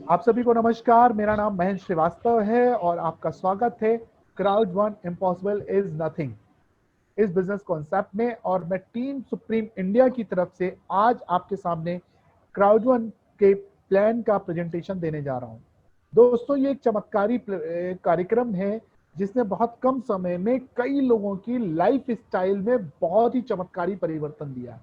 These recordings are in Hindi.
आप सभी को नमस्कार। मेरा नाम महेंद्र श्रीवास्तव है और आपका स्वागत है crowd one impossible is nothing इस बिजनेस कॉन्सेप्ट में। और मैं टीम सुप्रीम इंडिया की तरफ से आज आपके सामने क्राउड वन के प्लान का प्रेजेंटेशन देने जा रहा हूं। दोस्तों, ये एक चमत्कारी कार्यक्रम है जिसने बहुत कम समय में कई लोगों की लाइफ स्टाइल में बहुत ही चमत्कारी परिवर्तन दिया है।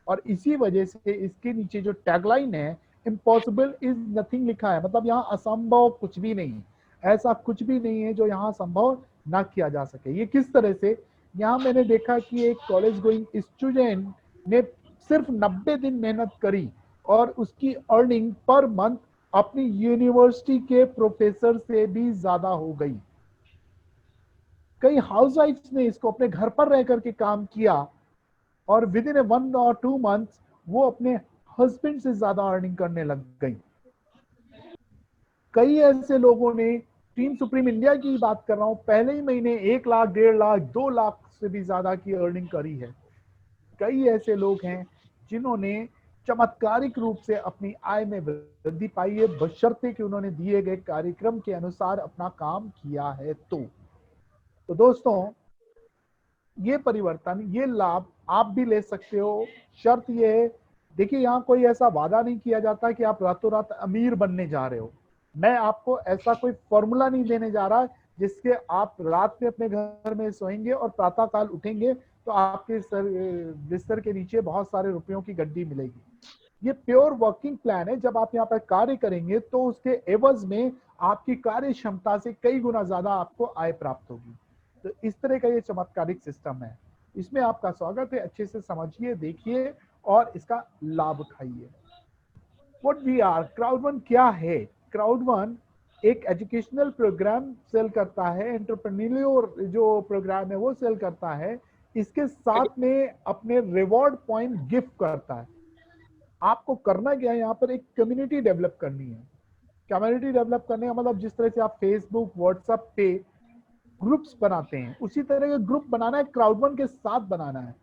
और इसी वजह से इसके नीचे जो टैगलाइन है, इम्पॉसिबल इज नथिंग, लिखा है। मतलब यहाँ असंभव कुछ भी नहीं है, ऐसा कुछ भी नहीं है जो यहाँ संभव ना किया जा सके। ये किस तरह से? यहाँ मैंने देखा कि एक कॉलेज गोइंग स्टूडेंट ने सिर्फ 90 दिन मेहनत करी और उसकी अर्निंग पर मंथ अपनी यूनिवर्सिटी के प्रोफेसर से भी ज्यादा हो गई। कई हाउसवाइफ्स ने इसको अपने घर पर रह करके काम किया और विद इन 1 और 2 मंथ्स वो अपने हस्बैंड से ज्यादा अर्निंग करने लग गई। कई ऐसे लोगों ने, टीम सुप्रीम इंडिया की बात कर रहा हूं, पहले ही महीने 1 लाख, 1.5 लाख, 2 लाख से भी ज्यादा की अर्निंग करी है। कई ऐसे लोग हैं जिन्होंने चमत्कारिक रूप से अपनी आय में वृद्धि पाई है, बशर्ते कि उन्होंने दिए गए कार्यक्रम के अनुसार अपना काम किया है। तो दोस्तों, ये परिवर्तन, ये लाभ आप भी ले सकते हो। शर्त ये है, देखिए, यहाँ कोई ऐसा वादा नहीं किया जाता कि आप रातों रात अमीर बनने जा रहे हो। मैं आपको ऐसा कोई फॉर्मूला नहीं देने जा रहा जिसके आप रात में अपने घर में सोएंगे और प्रातः काल उठेंगे तो आपके बिस्तर के नीचे बहुत सारे रुपयों की गड्डी मिलेगी। ये प्योर वर्किंग प्लान है। जब आप यहाँ पर कार्य करेंगे तो उसके एवज में आपकी कार्य क्षमता से कई गुना ज्यादा आपको आय प्राप्त होगी। तो इस तरह का ये चमत्कारिक सिस्टम है। इसमें आपका स्वागत है। अच्छे से समझिए, देखिए और इसका लाभ उठाइए। What we are, crowd one क्या है? क्राउड वन एक एजुकेशनल प्रोग्राम सेल करता है, एंटरप्रेन्योर जो प्रोग्राम है वो सेल करता है। इसके साथ में अपने रिवॉर्ड पॉइंट गिफ्ट करता है। आपको करना क्या है, यहाँ पर एक कम्युनिटी डेवलप करनी है। कम्युनिटी डेवलप करने का मतलब, जिस तरह से आप फेसबुक, व्हाट्सएप पे ग्रुप्स बनाते हैं, उसी तरह के ग्रुप बनाना है, क्राउड वन के साथ बनाना है।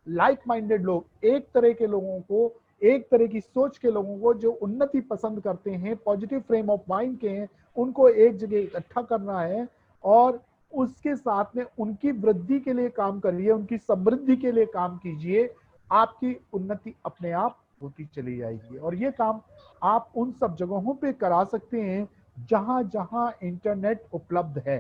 लाइक माइंडेड लोग, एक तरह के लोगों को, एक तरह की सोच के लोगों को जो उन्नति पसंद करते हैं, पॉजिटिव फ्रेम ऑफ माइंड के हैं, उनको एक जगह इकट्ठा करना है और उसके साथ में उनकी वृद्धि के लिए काम करिए, उनकी समृद्धि के लिए काम कीजिए। आपकी उन्नति अपने आप होती चली जाएगी। और ये काम आप उन सब जगहों पे करा सकते हैं जहां जहां इंटरनेट उपलब्ध है।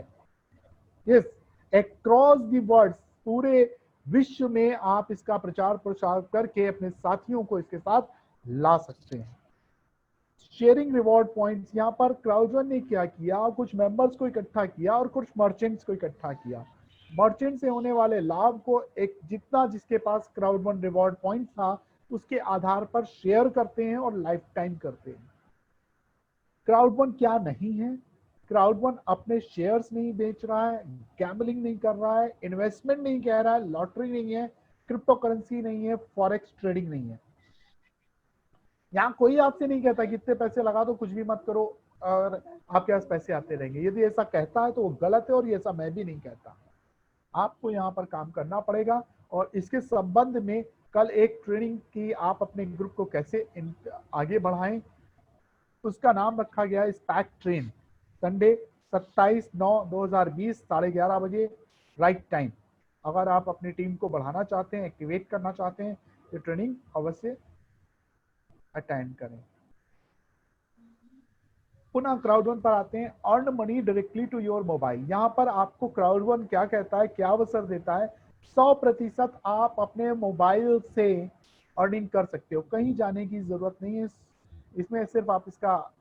यस, अक्रॉस दी वर्ल्ड, पूरे विश्व में आप इसका प्रचार प्रसार करके अपने साथियों को इसके साथ ला सकते हैं। शेयरिंग रिवॉर्ड पॉइंट्स, यहाँ पर क्राउडवन ने क्या किया, कुछ मेंबर्स को इकट्ठा किया और कुछ मर्चेंट्स को इकट्ठा किया। मर्चेंट से होने वाले लाभ को एक जितना जिसके पास क्राउडवन रिवॉर्ड पॉइंट था उसके आधार पर शेयर करते हैं और लाइफ टाइम करते हैं। क्राउड वन क्या नहीं है? क्राउड वन अपने शेयर्स नहीं बेच रहा है, गैम्बलिंग नहीं कर रहा है, इन्वेस्टमेंट नहीं कह रहा है, लॉटरी नहीं है, क्रिप्टो करेंसी नहीं है, फॉरेक्स ट्रेडिंग नहीं है। यहाँ कोई आपसे नहीं कहता कि इतने पैसे लगा दो, कुछ भी मत करो और आपके पास पैसे आते रहेंगे। यदि ऐसा कहता है तो वो गलत है और ये ऐसा मैं भी नहीं कहता। आपको यहाँ पर काम करना पड़ेगा। और इसके संबंध में कल एक ट्रेनिंग की, आप अपने ग्रुप को कैसे आगे बढ़ाएं, उसका नाम रखा गया है SPAC train. Sunday 27/9/2020 11:30 right time. अगर आप अपनी टीम को बढ़ाना चाहते हैं, एक्टिवेट करना चाहते हैं, तो ट्रेनिंग अवश्य अटेंड करें। पुनः क्राउड वन पर आते हैं। Earn money directly to your mobile. यहाँ पर आपको क्राउड वन क्या कहता है, क्या अवसर देता है? 100% आप अपने मोबाइल से अर्निंग कर सकते हो, कहीं जाने की जरूरत नहीं है। इसमें सिर्फ आप इसका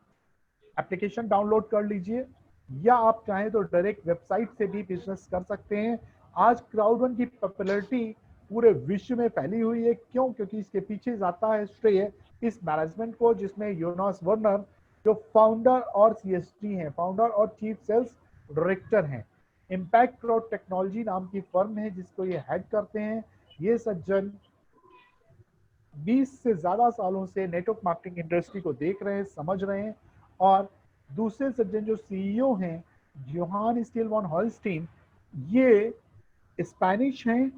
एप्लीकेशन डाउनलोड कर लीजिए या आप चाहें तो डायरेक्ट वेबसाइट से भी बिजनेस कर सकते हैं। आज क्राउड वन की पॉपुलैरिटी पूरे विश्व में फैली हुई है। क्यों? क्योंकि इसके पीछे जाता है श्रेय इस मैनेजमेंट को, जिसमें योनास वर्नर जो फाउंडर और सीएसटी हैं, फाउंडर और चीफ सेल्स डायरेक्टर हैं। इम्पैक्ट क्राउड टेक्नोलॉजी नाम की फर्म है जिसको ये हेड करते हैं। ये सज्जन 20 से ज्यादा सालों से नेटवर्क मार्केटिंग इंडस्ट्री को देख रहे हैं, समझ रहे हैं। और दूसरे सज्जन जो सीईओ हैं, जोहान स्टील वॉन हॉलस्टीन, ये स्पेनिश हैं,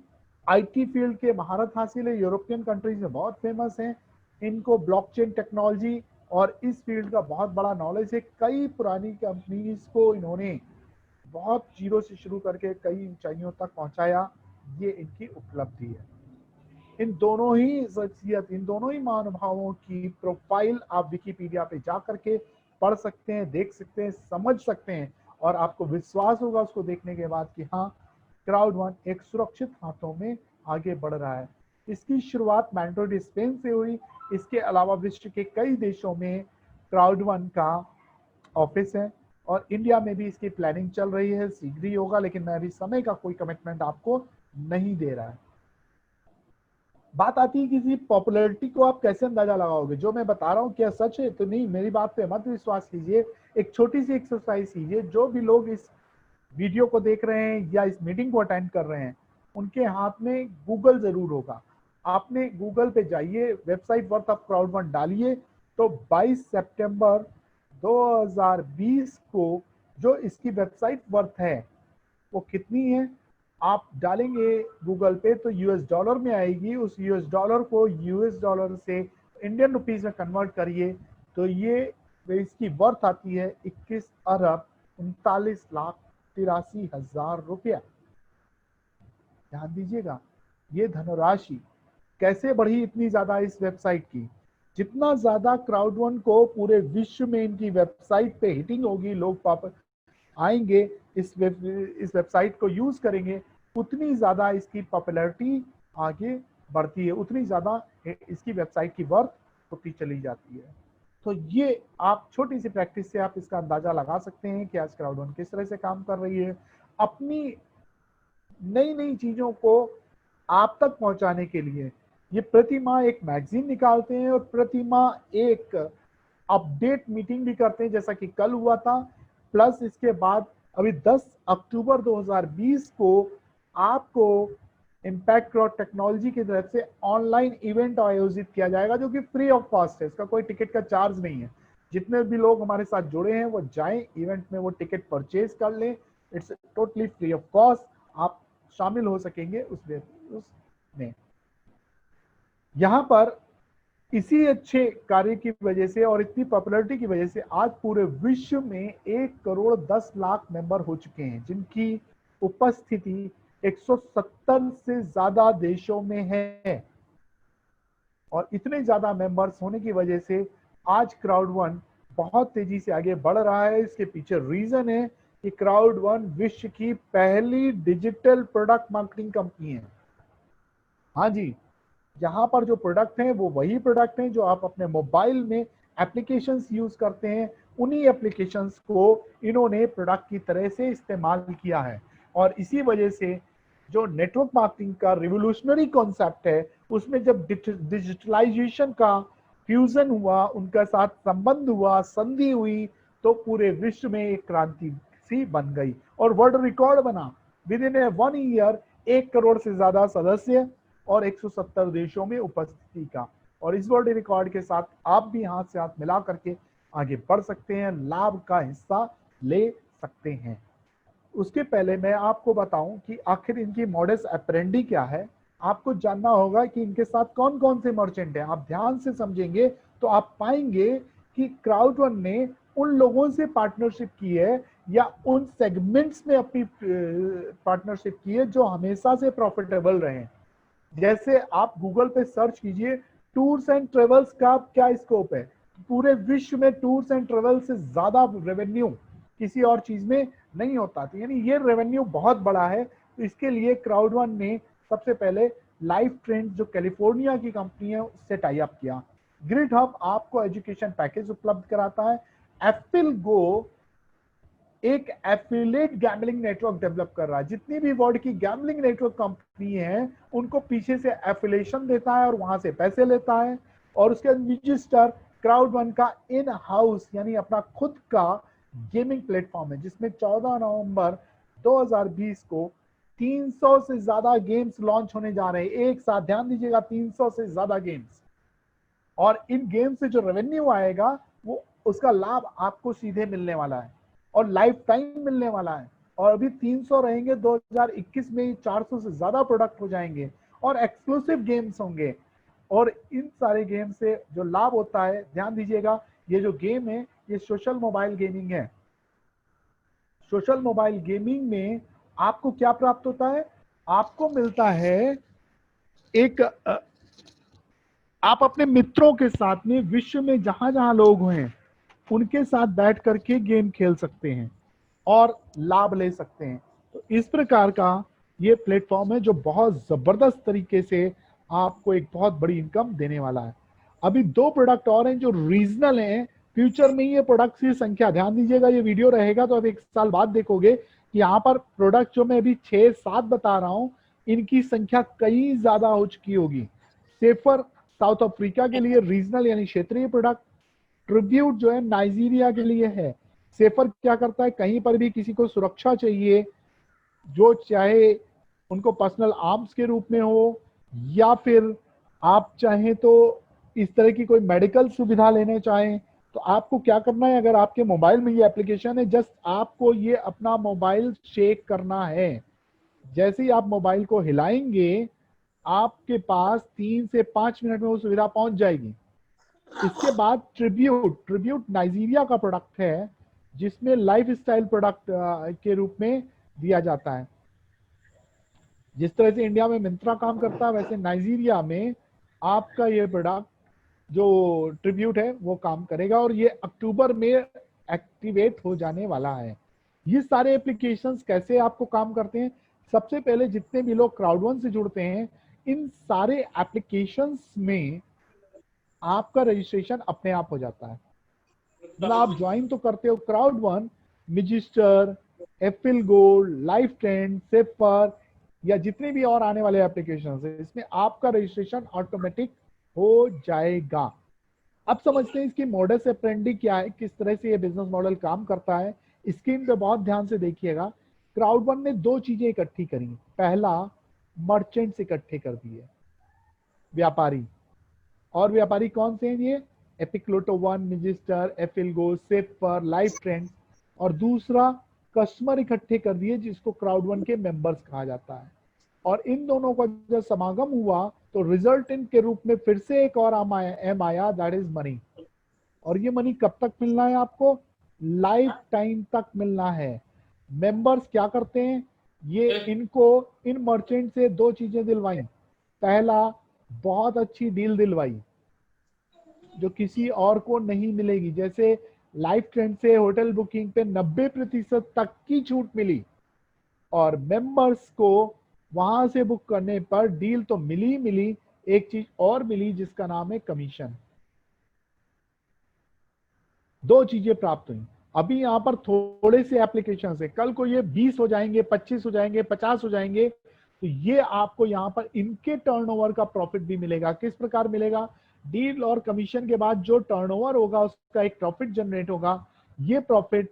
आईटी फील्ड के महारत हासिल है, यूरोपियन कंट्रीज में बहुत फेमस हैं। इनको ब्लॉकचेन टेक्नोलॉजी और इस फील्ड का बहुत बड़ा नॉलेज है। कई पुरानी कंपनीज को इन्होंने बहुत जीरो से शुरू करके कई ऊंचाइयों तक पहुंचाया, ये इनकी उपलब्धि है। इन दोनों ही शख्सियत, इन दोनों ही महानुभावों की प्रोफाइल आप विकिपीडिया पे जा करके पढ़ सकते हैं, देख सकते हैं, समझ सकते हैं, और आपको विश्वास होगा उसको देखने के बाद कि हाँ, क्राउड1 एक सुरक्षित हाथों में आगे बढ़ रहा है। इसकी शुरुआत मैड्रिड स्पेन से हुई। इसके अलावा विश्व के कई देशों में क्राउड1 का ऑफिस है और इंडिया में भी इसकी प्लानिंग चल रही है, शीघ्र ही होगा, लेकिन मैं अभी समय का कोई कमिटमेंट आपको नहीं दे रहा है। बात आती है किसी पॉपुलैरिटी को आप कैसे अंदाजा लगाओगे, जो मैं बता रहा हूँ क्या सच है तो नहीं, मेरी बात पे मत विश्वास कीजिए। एक छोटी सी एक्सरसाइज कीजिए, जो भी लोग इस वीडियो को देख रहे हैं या इस मीटिंग को अटेंड कर रहे हैं, उनके हाथ में गूगल जरूर होगा। आपने गूगल पे जाइए, वेबसाइट वर्थ ऑफ क्राउड1 डालिए, तो 22 सितंबर 2020 को जो इसकी वेबसाइट वर्थ है वो कितनी है, आप डालेंगे गूगल पे तो यूएस डॉलर में आएगी। उस यूएस डॉलर को यूएस डॉलर से इंडियन रुपीस में कन्वर्ट करिए तो ये इसकी वर्थ आती है 21 अरब 39,83,000 रुपया। ध्यान दीजिएगा, ये धनराशि कैसे बढ़ी इतनी ज्यादा इस वेबसाइट की। जितना ज्यादा क्राउड1 को पूरे विश्व में इनकी वेबसाइट पे हिटिंग होगी, लोग आएंगे, इस वेबसाइट को यूज करेंगे, उतनी ज्यादा इसकी पॉपुलैरिटी आगे बढ़ती है, उतनी ज्यादा इसकी वेबसाइट की वर्थ होती चली जाती है। तो ये आप छोटी सी प्रैक्टिस से आप इसका अंदाजा लगा सकते हैं कि आज क्राउड1 किस तरह से काम कर रही है। अपनी नई नई चीजों को आप तक पहुंचाने के लिए ये प्रति माह एक मैगजीन निकालते हैं और प्रति माह एक अपडेट मीटिंग भी करते हैं, जैसा कि कल हुआ था। प्लस इसके बाद अभी 10 अक्टूबर 2020 को आपको इम्पैक्ट क्राउड टेक्नोलॉजी की तरफ से ऑनलाइन इवेंट आयोजित किया जाएगा, जो कि फ्री ऑफ कॉस्ट है। इसका कोई टिकट का चार्ज नहीं है। जितने भी लोग हमारे साथ जुड़े हैं वो जाएं इवेंट में, वो टिकट परचेज कर लें, it's totally free of cost. आप शामिल हो सकेंगे उसमें। यहां पर इसी अच्छे कार्य की वजह से और इतनी पॉपुलैरिटी की वजह से आज पूरे विश्व में 1,10,00,000 मेंबर हो चुके हैं, जिनकी उपस्थिति 170 से ज्यादा देशों में है। और इतने ज्यादा मेंबर्स होने की वजह से आज क्राउड1 बहुत तेजी से आगे बढ़ रहा है। इसके पीछे रीजन है कि क्राउड1 विश्व की पहली डिजिटल प्रोडक्ट मार्केटिंग कंपनी है। हाँ जी, यहाँ पर जो प्रोडक्ट हैं वो वही प्रोडक्ट हैं जो आप अपने मोबाइल में एप्लीकेशंस यूज करते हैं, उन्हीं एप्लीकेशंस को इन्होंने प्रोडक्ट की तरह से इस्तेमाल किया है। और इसी वजह से जो नेटवर्क मार्केटिंग का रिवोल्यूशनरी कॉन्सेप्ट है, उसमें जब डिजिटलाइजेशन का फ्यूजन हुआ, उनका साथ संबंध हुआ, संधि हुई, तो पूरे विश्व में एक क्रांति सी बन गई और वर्ल्ड रिकॉर्ड बना। With in A 1 year 1 crore से ज्यादा सदस्य और 170 देशों में उपस्थिति का। और इस वर्ल्ड रिकॉर्ड के साथ आप भी हाथ से हाथ मिला करके आगे बढ़ सकते हैं, लाभ का हिस्सा ले सकते हैं। उसके पहले मैं आपको बताऊं कि आखिर इनकी मॉडस ऑपरेंडी क्या है। आपको जानना होगा कि इनके साथ कौन कौन से मर्चेंट हैं। आप ध्यान से समझेंगे तो आप पाएंगे कि क्राउड1 ने उन लोगों से पार्टनरशिप की है या उन सेगमेंट्स में अपनी पार्टनरशिप की है जो हमेशा से प्रॉफिटेबल रहे। जैसे आप गूगल पे सर्च कीजिए टूर्स एंड ट्रेवल्स का क्या स्कोप है, पूरे विश्व में टूर्स एंड ट्रेवल से ज्यादा रेवेन्यू किसी और चीज में नहीं होता था, यानी ये रेवेन्यू बहुत बड़ा है। तो इसके लिए क्राउड1 ने सबसे पहले लाइफ ट्रेंड जो कैलिफोर्निया की कंपनी है उससे टाई अप किया। ग्रिड हब आपको एजुकेशन पैकेज उपलब्ध कराता है। एप्पल गो एक एफिलिएट गैम्बलिंग नेटवर्क डेवलप कर रहा है। जितनी भी वर्ल्ड की गैम्बलिंग नेटवर्क कंपनी है उनको पीछे से एफिलिएशन देता है और वहां से पैसे लेता है। और उसके रजिस्टर क्राउड1 का इन हाउस यानी अपना खुद का गेमिंग प्लेटफॉर्म है, जिसमें 14 नवंबर 2020 को 300 से ज्यादा गेम्स लॉन्च होने जा रहे हैं एक साथ। ध्यान दीजिएगा, 300 से ज्यादा गेम्स। और इन गेम से जो रेवेन्यू आएगा वो उसका लाभ आपको सीधे मिलने वाला है और लाइफ टाइम मिलने वाला है। और अभी 300 रहेंगे, 2021 में 400 से ज्यादा प्रोडक्ट हो जाएंगे और एक्सक्लूसिव गेम्स होंगे। और इन सारे गेम से जो लाभ होता है, ध्यान दीजिएगा, ये जो गेम है ये सोशल मोबाइल गेमिंग है। सोशल मोबाइल गेमिंग में आपको क्या प्राप्त होता है? आपको मिलता है एक आप अपने मित्रों के साथ में विश्व में जहां जहां लोग हैं उनके साथ बैठ करके गेम खेल सकते हैं और लाभ ले सकते हैं। तो इस प्रकार का ये प्लेटफॉर्म है जो बहुत जबरदस्त तरीके से आपको एक बहुत बड़ी इनकम देने वाला है। अभी दो प्रोडक्ट और हैं जो रीजनल हैं। फ्यूचर में ये प्रोडक्ट्स की संख्या, ध्यान दीजिएगा, ये वीडियो रहेगा तो अब एक साल बाद देखोगे कि यहाँ पर प्रोडक्ट जो मैं अभी 6-7 बता रहा हूँ इनकी संख्या कई ज्यादा हो चुकी होगी। सेफर साउथ अफ्रीका के लिए रीजनल यानी क्षेत्रीय प्रोडक्ट, ट्रिब्यूट जो है नाइजीरिया के लिए है। सेफर क्या करता है, कहीं पर भी किसी को सुरक्षा चाहिए, जो चाहे उनको पर्सनल आर्म्स के रूप में हो या फिर आप चाहें तो इस तरह की कोई मेडिकल सुविधा लेने चाहें, तो आपको क्या करना है, अगर आपके मोबाइल में ये एप्लीकेशन है, जस्ट आपको ये अपना मोबाइल शेक करना है। जैसे ही आप मोबाइल को हिलाएंगे आपके पास 3 से 5 मिनट में वो सुविधा पहुंच जाएगी। इसके बाद ट्रिब्यूट नाइजीरिया का प्रोडक्ट है जिसमें लाइफ स्टाइल प्रोडक्ट के रूप में दिया जाता है। जिस तरह से इंडिया में मिंत्रा काम करता है वैसे नाइजीरिया में आपका ये प्रोडक्ट जो ट्रिब्यूट है वो काम करेगा और ये अक्टूबर में एक्टिवेट हो जाने वाला है। ये सारे एप्लीकेशंस कैसे आपको काम करते हैं? सबसे पहले जितने भी लोग क्राउड1 से जुड़ते हैं इन सारे एप्लीकेशंस में आपका रजिस्ट्रेशन अपने आप हो जाता है। मतलब आप ज्वाइन तो करते हो क्राउड1, मिजिस्टर, एफिल गोल्ड, लाइफ ट्रेंड, सेफर या जितने भी और आने वाले एप्लीकेशन है इसमें आपका रजिस्ट्रेशन ऑटोमेटिक हो जाएगा। अब समझते हैं इसकी मॉडस ऑपरेंडी क्या है, किस तरह से ये बिजनेस मॉडल काम करता है। स्क्रीन पे बहुत ध्यान से देखिएगा। क्राउड1 ने दो चीजें इकट्ठी करी। पहला, मर्चेंट्स इकट्ठे कर दिए, व्यापारी। और व्यापारी कौन से हैं ये? एपिक लोटो वन, मिजिस्टर, एफिलगो, सेफर, लाइफ ट्रेंड्स। और दूसरा, कस्टमर इकट्ठे कर दिए जिसको क्राउड1 के मेंबर्स कहा जाता है। और इन दोनों का जब समागम हुआ तो रिजल्टेंट के रूप में फिर से एक और एम आया, दैट इज मनी। और ये मनी कब तक मिलना है आपको? लाइफ टाइम तक मिलना है। मेंबर्स क्या करते हैं, ये इनको इन मर्चेंट से दो चीजें दिलवाई। पहला, बहुत अच्छी डील दिलवाई जो किसी और को नहीं मिलेगी। जैसे लाइफ ट्रेंड से होटल बुकिंग पे 90% तक की छूट मिली और मेंबर्स को वहां से बुक करने पर डील तो मिली मिली, एक चीज और मिली जिसका नाम है कमीशन। दो चीजें प्राप्त हुई। अभी यहां पर थोड़े से एप्लीकेशन है, कल को ये 20 हो जाएंगे, 25 हो जाएंगे, 50 हो जाएंगे, तो ये आपको यहां पर इनके टर्नओवर का प्रॉफिट भी मिलेगा। किस प्रकार मिलेगा? डील और कमीशन के बाद जो टर्नओवर होगा उसका एक प्रॉफिट जनरेट होगा। ये प्रॉफिट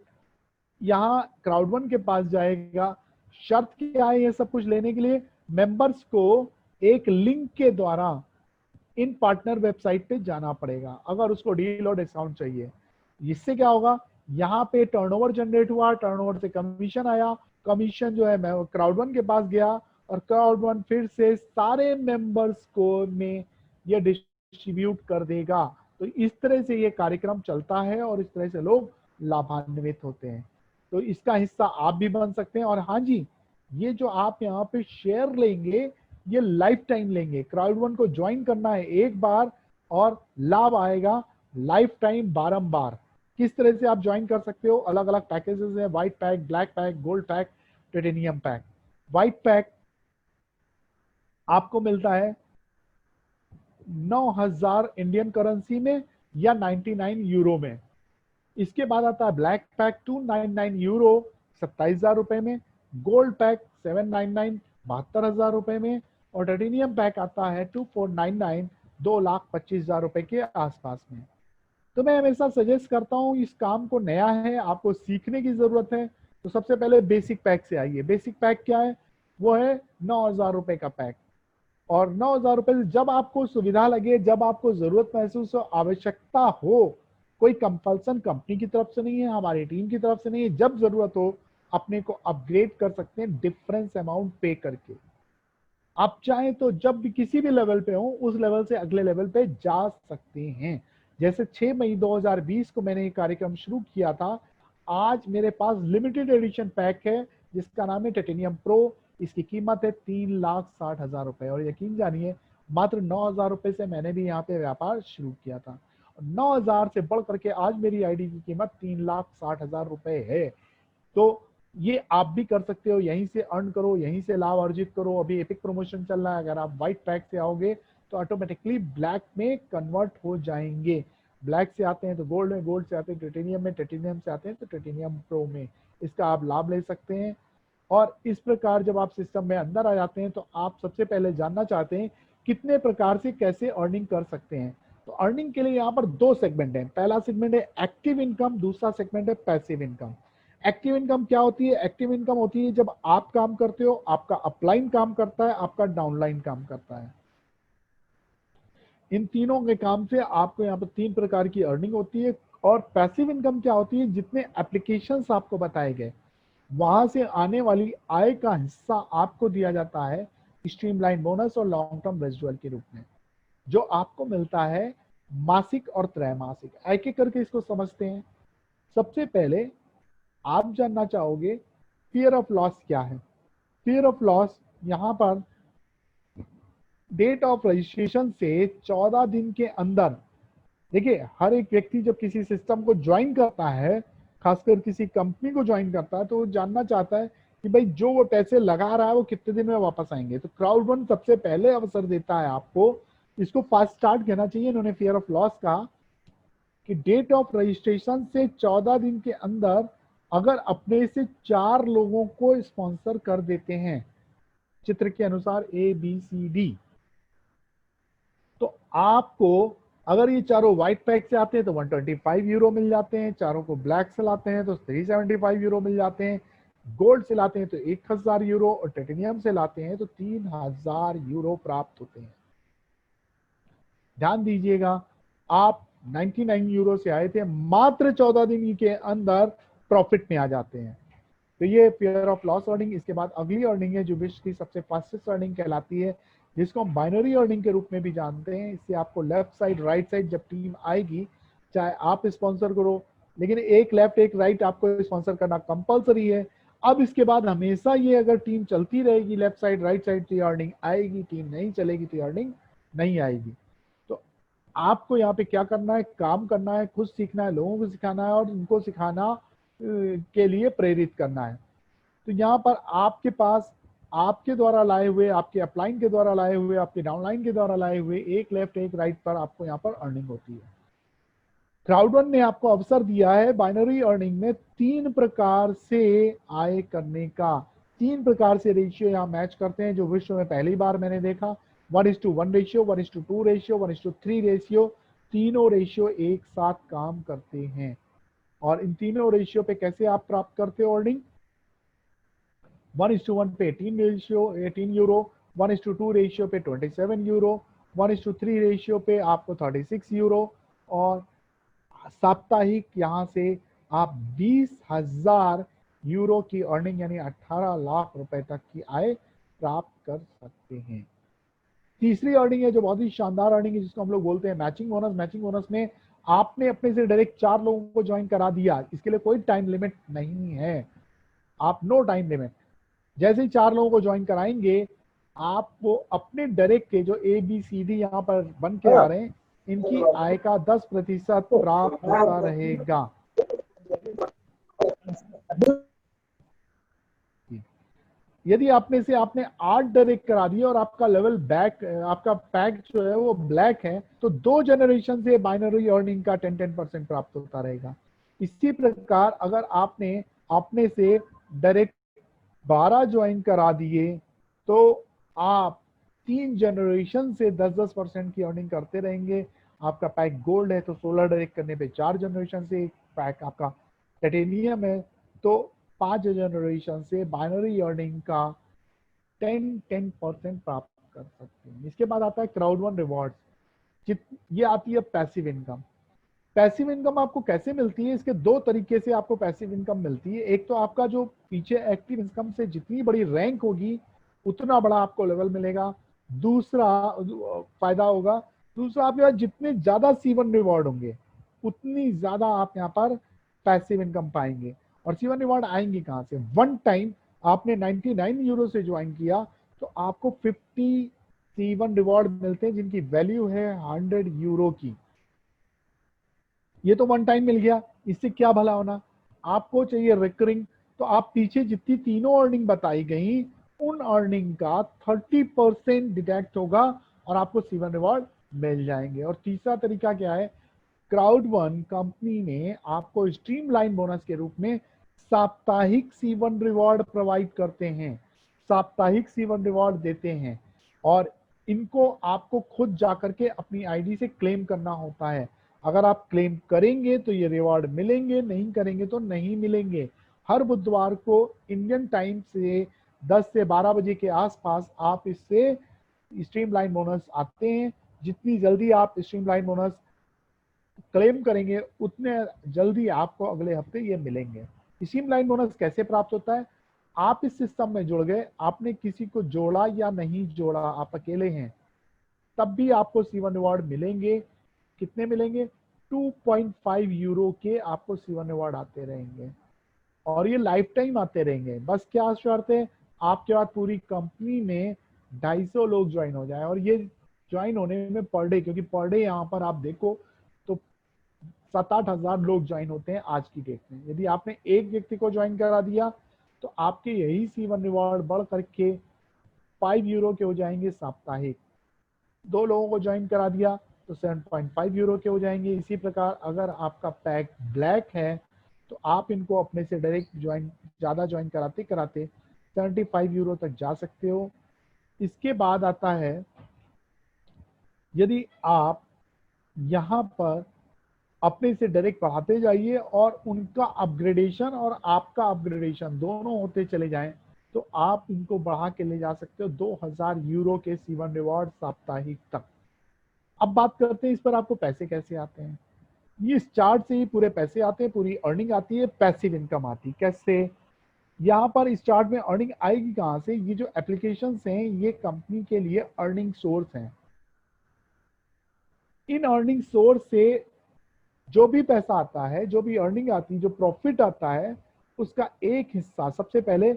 यहाँ क्राउड1 के पास जाएगा। शर्त क्या है ये सब कुछ लेने के लिए? मेंबर्स को एक लिंक के द्वारा इन पार्टनर वेबसाइट पे जाना पड़ेगा अगर उसको डील और डिस्काउंट चाहिए। इससे क्या होगा, यहाँ पे टर्नओवर जनरेट हुआ, टर्नओवर से कमीशन आया, कमीशन जो है क्राउड1 के पास गया और क्राउड1 फिर से सारे मेंबर्स को में ये डिस्ट्रीब्यूट कर देगा। तो इस तरह से ये कार्यक्रम चलता है और इस तरह से लोग लाभान्वित होते हैं। तो इसका हिस्सा आप भी बन सकते हैं। और हाँ जी, ये जो आप यहाँ पे शेयर लेंगे ये लाइफ टाइम लेंगे। क्राउड1 को ज्वाइन करना है एक बार और लाभ आएगा लाइफ टाइम, बारंबार। किस तरह से आप ज्वाइन कर सकते हो? अलग अलग पैकेजेस हैं, white pack, black pack, gold pack, titanium pack. White pack आपको मिलता है 9,000 इंडियन करेंसी में या 99 यूरो में। इसके बाद आता है ब्लैक पैक 299 यूरो, 27,000 रुपए में। गोल्ड पैक 799, 72,000 रुपए में। और टाइटेनियम पैक आता है 2499, 2,25,000 रुपए के आसपास में। तो मैं हमेशा सजेस्ट करता हूँ, इस काम को नया है, आपको सीखने की जरूरत है, तो सबसे पहले बेसिक पैक से आइए। बेसिक पैक क्या है? वो है 9,000 रुपए का पैक। और 9,000 रुपए से जब आपको सुविधा लगे, जब आपको जरूरत महसूस हो, आवश्यकता हो, कोई कंपल्सन कंपनी की तरफ से नहीं है, हमारी टीम की तरफ से नहीं है, जब जरूरत हो अपने को अपग्रेड कर सकते हैं डिफरेंस अमाउंट पे करके। आप चाहें तो जब भी किसी भी लेवल पे हो उस लेवल से अगले लेवल पे जा सकते हैं। जैसे 6 मई 2020 को मैंने ये कार्यक्रम शुरू किया था, आज मेरे पास लिमिटेड एडिशन पैक है जिसका नाम है टाइटेनियम प्रो। इसकी कीमत है 3,60,000 रुपए, और यकीन जानिए मात्र 9,000 रुपए से मैंने भी यहाँ पे व्यापार शुरू किया था। 9,000 से बढ़ करके आज मेरी आईडी की कीमत 3,60,000 रुपए है। तो ये आप भी कर सकते हो, यहीं से अर्न करो, यहीं से लाभ अर्जित करो। अभी एपिक प्रमोशन चल रहा है, अगर आप व्हाइट पैक से आओगे तो ऑटोमेटिकली ब्लैक में कन्वर्ट हो जाएंगे। ब्लैक से आते हैं तो गोल्ड में, गोल्ड से आते हैं टाइटेनियम में, टाइटेनियम से आते हैं तो टाइटेनियम प्रो में। इसका आप लाभ ले सकते हैं। और इस प्रकार जब आप सिस्टम में अंदर आ जाते हैं तो आप सबसे पहले जानना चाहते हैं कितने प्रकार से कैसे अर्निंग कर सकते हैं। तो अर्निंग के लिए यहाँ पर दो सेगमेंट है। पहला सेगमेंट है एक्टिव इनकम, दूसरा सेगमेंट है पैसिव इनकम। एक्टिव इनकम क्या होती है? एक्टिव इनकम होती है जब आप काम करते हो, आपका अपलाइन काम करता है, आपका डाउनलाइन काम करता है। इन तीनों के काम से आपको यहाँ पर 3 प्रकार की अर्निंग होती है। और पैसिव इनकम क्या होती है? जितने एप्लीकेशंस आपको बताए गए वहां से आने वाली आय का हिस्सा आपको दिया जाता है स्ट्रीमलाइन बोनस और लॉन्ग टर्म रेजिडुअल के रूप में, जो आपको मिलता है मासिक और त्रैमासिक। एक एक करके इसको समझते हैं। सबसे पहले आप जानना चाहोगे फियर ऑफ लॉस क्या है। फियर ऑफ लॉस यहाँ पर डेट ऑफ रजिस्ट्रेशन से 14 दिन के अंदर, देखिए हर एक व्यक्ति जब किसी सिस्टम को ज्वाइन करता है, खासकर किसी कंपनी को ज्वाइन करता है, तो वो जानना चाहता है कि भाई जो वो पैसे लगा रहा है वो कितने दिन में वापस आएंगे। तो क्राउड वन सबसे पहले अवसर देता है आपको, इसको फास्ट स्टार्ट कहना चाहिए इन्होंने फियर ऑफ लॉस का, कि डेट ऑफ रजिस्ट्रेशन से 14 दिन के अंदर अगर अपने से 4 लोगों को स्पॉन्सर कर देते हैं चित्र के अनुसार ABCD, तो आपको अगर ये चारों व्हाइट पैक से आते हैं तो 125 यूरो मिल जाते हैं, चारों को ब्लैक से लाते हैं तो 375 यूरो मिल जाते हैं, गोल्ड से लाते हैं तो 1,000 यूरो, और टाइटेनियम से लाते हैं तो 3,000 यूरो प्राप्त होते हैं। ध्यान दीजिएगा, आप 99 यूरो से आए थे, मात्र 14 दिन के अंदर प्रॉफिट में आ जाते हैं। तो ये फियर ऑफ लॉस अर्निंग। इसके बाद अगली अर्निंग है जो विश्व की सबसे फास्टेस्ट अर्निंग कहलाती है, जिसको हम बाइनरी अर्निंग के रूप में भी जानते हैं। इससे आपको लेफ्ट साइड राइट साइड जब टीम आएगी, चाहे आप स्पॉन्सर करो, लेकिन एक लेफ्ट एक राइट आपको स्पॉन्सर करना कंपलसरी है। अब इसके बाद हमेशा ये अगर टीम चलती रहेगी लेफ्ट साइड राइट साइड तो अर्निंग आएगी, टीम नहीं चलेगी तो अर्निंग नहीं आएगी। तो आपको यहाँ पे क्या करना है? काम करना है, खुद सीखना है, लोगों को सिखाना है और उनको सिखाना के लिए प्रेरित करना है। तो यहाँ पर आपके पास आपके द्वारा लाए हुए, आपके अपलाइन के द्वारा लाए हुए, आपके डाउनलाइन के द्वारा लाए हुए एक लेफ्ट एक राइट पर आपको यहाँ पर अर्निंग होती है। क्राउडवन ने आपको अवसर दिया है बाइनरी अर्निंग में 3 प्रकार से आय करने का। 3 प्रकार से रेशियो यहाँ मैच करते हैं जो विश्व में पहली बार मैंने देखा। 1:1 रेशियो, 1:2 रेशियो, 1:3 रेशियो, तीनों रेशियो एक साथ काम करते हैं। और इन तीनों रेशियो पे कैसे आप प्राप्त करते हो अर्निंग? 1:1 पे 18 यूरो, 1:2 रेशियो पे 27 यूरो, 1:3 रेशियो पे आपको 36 यूरो, और साप्ताहिक यहाँ से आप 20,000 यूरो की अर्निंग यानी 18 लाख रुपए तक की आय प्राप्त कर सकते हैं। तीसरी अर्निंग है जो बहुत ही शानदार अर्निंग है, जिसको हम लोग बोलते हैं मैचिंग बोनस। मैचिंग बोनस में आपने अपने से डायरेक्ट 4 लोगों को ज्वाइन करा दिया, इसके लिए कोई टाइम लिमिट नहीं है, आप नो टाइम लिमिट। जैसे ही 4 लोगों को ज्वाइन कराएंगे, आपको अपने डायरेक्ट के जो ABCD यहाँ पर बन के आ रहे हैं, इनकी आय का 10% प्राप्त होता रहेगा। यदि आपने 8 डायरेक्ट करा दिया और आपका लेवल बैक, आपका पैक जो है वो ब्लैक है, तो 2 जनरेशन से बाइनरी अर्निंग का 10% प्राप्त होता रहेगा। इसी प्रकार अगर आपने अपने से डायरेक्ट 12 ज्वाइन करा दिए तो आप 3 जनरेशन से 10% की अर्निंग करते रहेंगे। आपका पैक गोल्ड है तो 16 डायरेक्ट करने पे 4 जनरेशन से, पैक आपका टाइटेनियम है तो 5 जनरेशन से बाइनरी अर्निंग का 10% प्राप्त कर सकते हैं। इसके बाद आता है क्राउड वन रिवॉर्ड्स। ये आती है पैसिव इनकम। पैसिव इनकम आपको कैसे मिलती है? इसके 2 तरीके से आपको पैसिव इनकम मिलती है। एक तो आपका जो पीछे एक्टिव इनकम से जितनी बड़ी रैंक होगी उतना बड़ा आपको लेवल मिलेगा। दूसरा फायदा होगा दूसरा, आपके पास जितने ज्यादा C1 रिवॉर्ड होंगे उतनी ज्यादा आप यहाँ पर पैसिव इनकम पाएंगे। और C1 रिवॉर्ड आएंगे कहाँ से? वन टाइम आपने 99 यूरो से ज्वाइन किया तो आपको 50 C1 रिवॉर्ड मिलते हैं जिनकी वैल्यू है 100 यूरो की। ये तो वन टाइम मिल गया, इससे क्या भला होना? आपको चाहिए रिकरिंग, तो आप पीछे जितनी तीनों अर्निंग बताई गई उन अर्निंग का 30% डिडक्ट होगा और आपको C1 रिवॉर्ड मिल जाएंगे। और तीसरा तरीका क्या है? क्राउड वन कंपनी ने आपको स्ट्रीमलाइन बोनस के रूप में साप्ताहिक C1 रिवॉर्ड प्रोवाइड करते हैं, साप्ताहिक C1 रिवॉर्ड देते हैं। और इनको आपको खुद जाकर के अपनी आईडी से क्लेम करना होता है। अगर आप क्लेम करेंगे तो ये रिवॉर्ड मिलेंगे, नहीं करेंगे तो नहीं मिलेंगे। हर बुधवार को इंडियन टाइम से 10 से 12 बजे के आसपास आप इससे स्ट्रीमलाइन बोनस आते हैं। जितनी जल्दी आप स्ट्रीमलाइन बोनस क्लेम करेंगे उतने जल्दी आपको अगले हफ्ते ये मिलेंगे। स्ट्रीमलाइन बोनस कैसे प्राप्त होता है? आप इस सिस्टम में जुड़ गए, आपने किसी को जोड़ा या नहीं जोड़ा, आप अकेले हैं, तब भी आपको C1 रिवॉर्ड मिलेंगे। कितने मिलेंगे? 2.5 यूरो के आपको C1 रिवॉर्ड आते रहेंगे और ये लाइफ टाइम आते रहेंगे। बस क्या शर्त है? आपके बाद पूरी कंपनी में 250 लोग ज्वाइन हो जाए। और ये ज्वाइन होने में पर डे, क्योंकि पर डे यहाँ पर आप देखो तो 7-8 हजार लोग ज्वाइन होते हैं आज की डेट में। यदि आपने एक व्यक्ति को ज्वाइन करा दिया तो आपके यही C1 रिवॉर्ड बढ़ करके 5 यूरो के हो जाएंगे साप्ताहिक। 2 लोगों को ज्वाइन करा दिया तो 7.5 यूरो के हो जाएंगे। इसी प्रकार अगर आपका पैक ब्लैक है तो आप इनको अपने से डायरेक्ट ज्वाइन, ज़्यादा ज्वाइन कराते कराते 75 यूरो तक जा सकते हो। इसके बाद आता है, यदि आप यहाँ पर अपने से डायरेक्ट बढ़ाते जाइए और उनका अपग्रेडेशन और आपका अपग्रेडेशन दोनों होते चले जाएं तो आप इनको बढ़ा के ले जा सकते हो 2000 यूरो के C1 रिवॉर्ड साप्ताहिक तक। अब बात करते हैं इस पर आपको पैसे कैसे आते हैं। ये इस चार्ट से ही पूरे पैसे आते हैं, पूरी अर्निंग आती है, पैसिव इनकम आती है। कैसे? यहाँ पर इस चार्ट में अर्निंग आएगी कहाँ से? ये जो एप्लीकेशंस हैं ये कंपनी के लिए अर्निंग सोर्स हैं। इन अर्निंग सोर्स से जो भी पैसा आता है, जो भी अर्निंग आती है, जो प्रॉफिट आता है, उसका एक हिस्सा सबसे पहले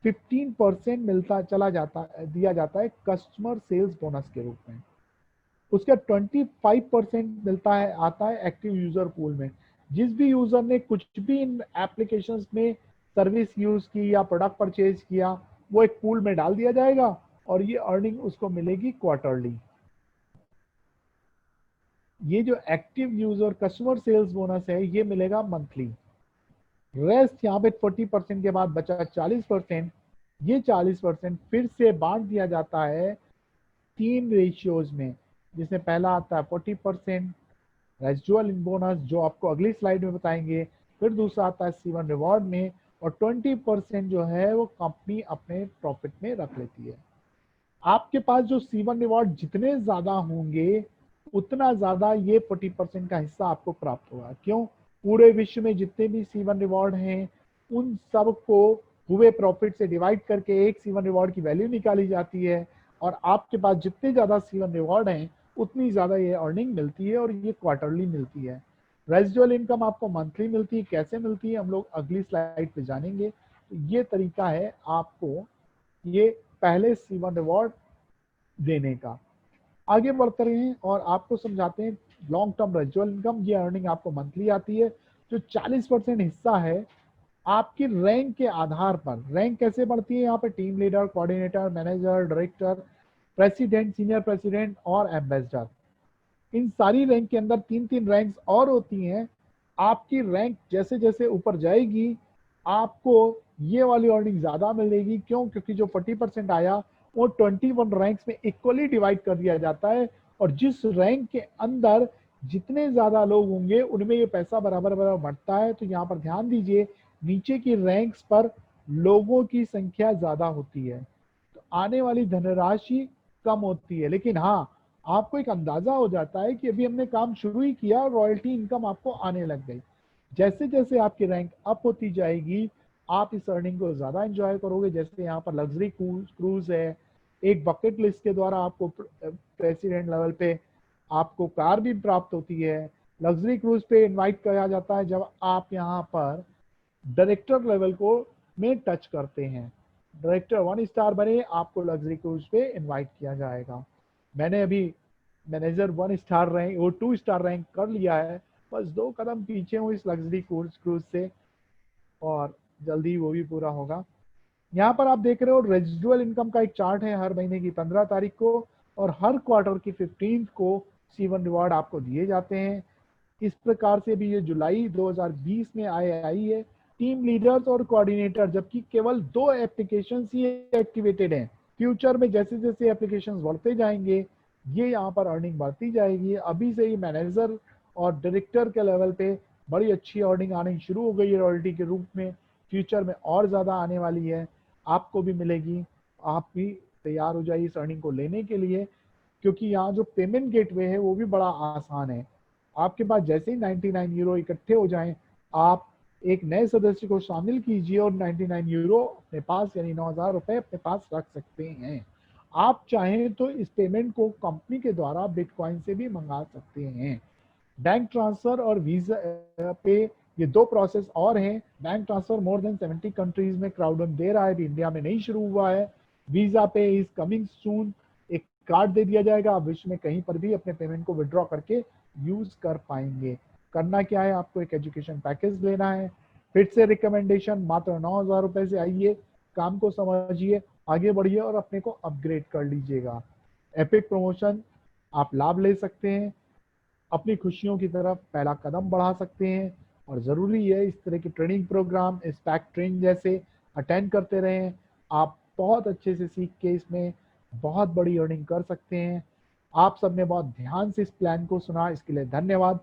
15% मिलता चला जाता दिया जाता है कस्टमर सेल्स बोनस के रूप में। उसका 25% मिलता है, आता है एक्टिव यूजर पूल में। जिस भी यूजर ने कुछ भी इन एप्लीकेशंस में सर्विस यूज की या प्रोडक्ट परचेज किया वो एक पूल में डाल दिया जाएगा और ये अर्निंग उसको मिलेगी क्वार्टरली। ये जो active user customer sales bonus है ये मिलेगा मंथली। रेस्ट यहाँ पे 40% के बाद बचा 40%। ये 40% फिर से बांट दिया जाता है 3 रेशियोज में, जिसमें पहला आता है 40% रेजिडुअल बोनस जो आपको अगली स्लाइड में बताएंगे। फिर दूसरा आता है C1 रिवॉर्ड में और 20% जो है वो कंपनी अपने प्रॉफिट में रख लेती है। आपके पास जो C1 रिवॉर्ड जितने ज्यादा होंगे उतना ज्यादा ये 40% का हिस्सा आपको प्राप्त होगा। क्यों? पूरे विश्व में जितने भी C1 रिवॉर्ड हैं उन सब को हुए प्रॉफिट से डिवाइड करके एक C1 रिवॉर्ड की वैल्यू निकाली जाती है और आपके पास जितने ज्यादा C1 रिवॉर्ड हैं उतनी ज्यादा ये अर्निंग मिलती है और ये क्वार्टरली मिलती है। रेजिडुअल इनकम आपको मंथली मिलती है। कैसे मिलती है हम लोग अगली स्लाइड पे जानेंगे। तो ये तरीका है आपको ये पहले C1 रिवॉर्ड देने का। आगे बढ़ते हैं और आपको समझाते हैं लॉन्ग टर्म रेजिडुअल इनकम। ये अर्निंग आपको मंथली आती है। जो 40% हिस्सा है आपकी रैंक के आधार पर। रैंक कैसे बढ़ती है? यहाँ पे team leader, coordinator, manager, director, president, senior president और एम्बेसडर, इन सारी रैंक के अंदर 3-3 रैंक्स और होती हैं। आपकी रैंक जैसे जैसे ऊपर जाएगी आपको ये वाली अर्निंग ज्यादा मिलेगी। क्यों? क्योंकि जो 40% आया वो 21 रैंक्स में इक्वली डिवाइड कर दिया जाता है और जिस रैंक के अंदर जितने ज्यादा लोग होंगे उनमें ये पैसा बराबर बराबर बढ़ता है। तो यहाँ पर ध्यान दीजिए नीचे की रैंक्स पर लोगों की संख्या ज्यादा होती है तो आने वाली धनराशि कम होती है। लेकिन हाँ, आपको एक अंदाजा हो जाता है कि अभी हमने काम शुरू ही किया और रॉयल्टी इनकम आपको आने लग गई। जैसे जैसे आपकी रैंक अप होती जाएगी आप इस अर्निंग को ज्यादा एंजॉय करोगे। जैसे यहाँ पर लग्जरी क्रूज है, एक बकेट लिस्ट के द्वारा आपको प्रेसिडेंट लेवल पे आपको कार भी प्राप्त होती है। लग्जरी क्रूज पे इनवाइट किया जाता है जब आप यहाँ पर डायरेक्टर लेवल को में टच करते हैं। डायरेक्टर 1 स्टार बने, आपको लग्जरी क्रूज पे इनवाइट किया जाएगा। मैंने अभी मैनेजर 1 स्टार रैंक और 2 स्टार रैंक कर लिया है, बस 2 कदम पीछे हूँ इस लग्जरी क्रूज से, और जल्दी वो भी पूरा होगा। यहाँ पर आप देख रहे हो रेजिडुअल इनकम का एक चार्ट है, हर महीने की 15 तारीख को और हर क्वार्टर की 15th को C1 रिवार्ड आपको दिए जाते हैं। इस प्रकार से भी ये जुलाई 2020 में आई है। टीम लीडर्स और कोऑर्डिनेटर, जबकि केवल 2 एप्लीकेशन ही एक्टिवेटेड हैं। फ्यूचर में जैसे जैसे एप्लीकेशन बढ़ते जाएंगे, ये यहाँ पर अर्निंग बढ़ती जाएगी। अभी से ही मैनेजर और डायरेक्टर के लेवल पे बड़ी अच्छी अर्निंग आनी शुरू हो गई है रॉयल्टी के रूप में। फ्यूचर में और ज़्यादा आने वाली है, आपको भी मिलेगी। आप भी तैयार हो जाइए इस अर्निंग को लेने के लिए, क्योंकि यहाँ जो पेमेंट गेटवे है वो भी बड़ा आसान है। आपके पास जैसे ही 99 यूरो इकट्ठे हो जाएं, आप एक नए सदस्य को शामिल कीजिए और 99 यूरो अपने पास यानी 9,000 रुपए अपने पास रख सकते हैं। आप चाहें तो इस पेमेंट को कंपनी के द्वारा बिटकॉइन से भी मंगा सकते हैं। बैंक ट्रांसफर और वीजा पे ये 2 प्रोसेस और हैं। Bank transfer more than 70 countries में क्राउडन दे रहा है, अभी इंडिया में नहीं शुरू हुआ है। वीजा पे इज कमिंग सून, एक कार्ड दे दिया जाएगा, आप विश्व में कहीं पर भी अपने पेमेंट को विड्रॉ करके यूज कर पाएंगे। करना क्या है, आपको एक एजुकेशन पैकेज लेना है। फिर से रिकमेंडेशन, मात्र 9,000 रुपए से आइए, काम को समझिए, आगे बढ़िए और अपने को अपग्रेड कर लीजिएगा। एपिक प्रमोशन आप लाभ ले सकते हैं, अपनी खुशियों की तरफ पहला कदम बढ़ा सकते हैं। और ज़रूरी है इस तरह की ट्रेनिंग प्रोग्राम, स्पैक ट्रेन जैसे अटेंड करते रहें। आप बहुत अच्छे से सीख के इसमें बहुत बड़ी अर्निंग कर सकते हैं। आप सबने बहुत ध्यान से इस प्लान को सुना, इसके लिए धन्यवाद।